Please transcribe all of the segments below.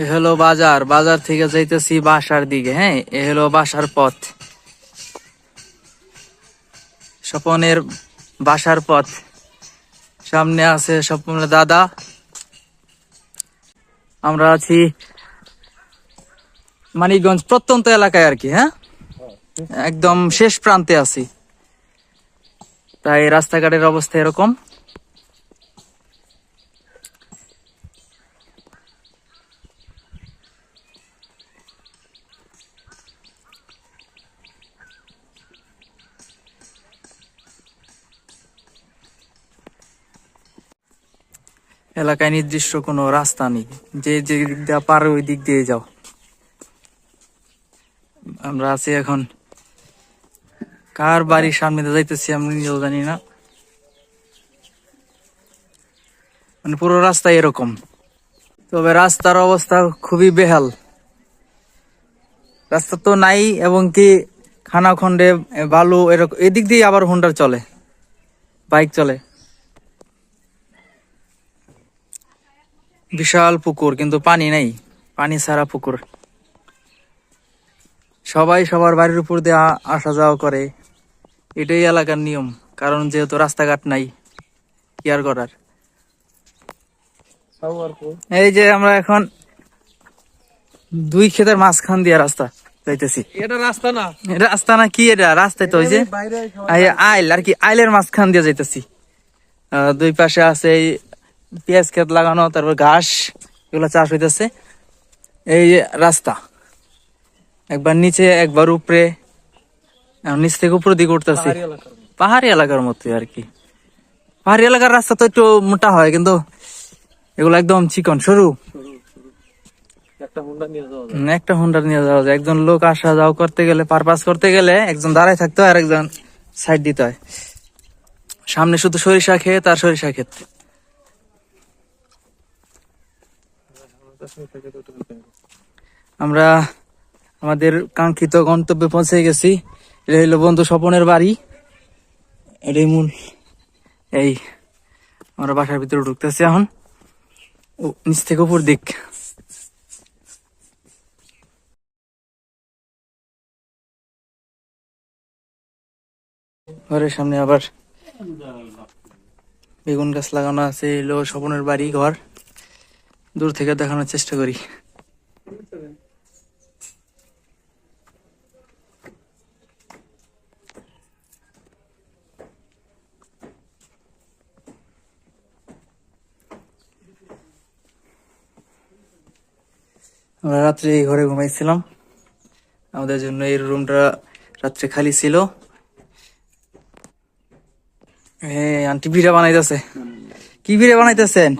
এ হলো বাজার, বাজার থেকে যাইতেছি বাসার দিকে। হ্যাঁ, এ হলো বাসার পথ, স্বপনের বাসার পথ। সামনে আছে স্বপনের দাদা। আমরা আছি মানিকগঞ্জ প্রত্যন্ত এলাকায় আর কি। হ্যাঁ, একদম শেষ প্রান্তে আছি। তাই রাস্তাঘাটের অবস্থা এরকম। এলাকায় নির্দিষ্ট কোনো রাস্তা নেই, যে যে দিক দিয়ে পারো ওই দিক দিয়ে যাও। আমরা আছি এখন কার বাড়ির সামনে দিয়ে যাইতেছি আমি নিজেও জানি না, মানে পুরো রাস্তা এরকম। তবে রাস্তার অবস্থা খুবই বেহাল। রাস্তা তো নাই, এবং কি খানাখন্দে বালু এরকম। এদিক দিয়ে আবার হুন্ডার চলে, বাইক চলে। বিশাল পুকুর, কিন্তু পানি নাই, পানি ছাড়া পুকুর। সবাই সবার বাড়ির উপর দিয়ে আসা যাওয়া করে, এটাই এলাকার নিয়ম। কারণ যেহেতু রাস্তাঘাট নাই, কি আর করার। এই যে আমরা এখন দুই ক্ষেতের মাঝখান দিয়ে রাস্তা যাইতেছি। এটা রাস্তা না, রাস্তা না কি এটা? রাস্তায় তো ওই যে আইল আর কি, আইলের মাঝখান দিয়ে যাইতেছি। দুই পাশে আছে এই পেঁয়াজ ক্ষেত লাগানো, তারপর ঘাস, এগুলো চাষ হইতেছে। এই যে রাস্তা, একবার নিচে একবার উপরে, নিচ থেকে উপর দিকে উঠতেছি। পাহাড়ি এলাকার মতো আর কি। পাহাড়ি এলাকার রাস্তা তো একটু মোটা হয়, কিন্তু এগুলো একদম চিকন সরু। একটা হুন্ডা নিয়ে যাওয়া যায়। একজন লোক আসা যাওয়া করতে গেলে, পারপাস করতে গেলে একজন দাঁড়ায় থাকতে হয় আর একজন সাইড দিতে হয়। সামনে শুধু সরিষা ক্ষেত আর সরিষা ক্ষেত। আমরা আমাদের কাঙ্ক্ষিত গন্তব্যে পৌঁছে গেছি। এটা হইলো বন্ধু স্বপনের বাড়ি। এটাই মূল। এই আমরা বাসার ভিতরে ঢুকতেছি এখন, নিচ থেকে উপর দিক। ঘরের সামনে আবার বেগুন গাছ লাগানো আছে। এলো স্বপনের বাড়ি ঘর। দূর থেকে দেখানোর চেষ্টা করি। আমরা রাত্রে এই ঘরে ঘুমাইছিলাম। আমাদের জন্য এই রুমটা রাত্রে খালি ছিল। হ্যাঁ, আন্টি পিঠা বানাইতেছে। কি পিঠা বানাইতেছেন?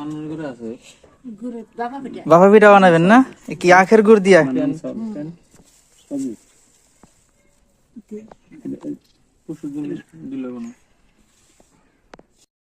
বাবা পিঠা বানাবেন না? কি আখের গুড় দিয়া?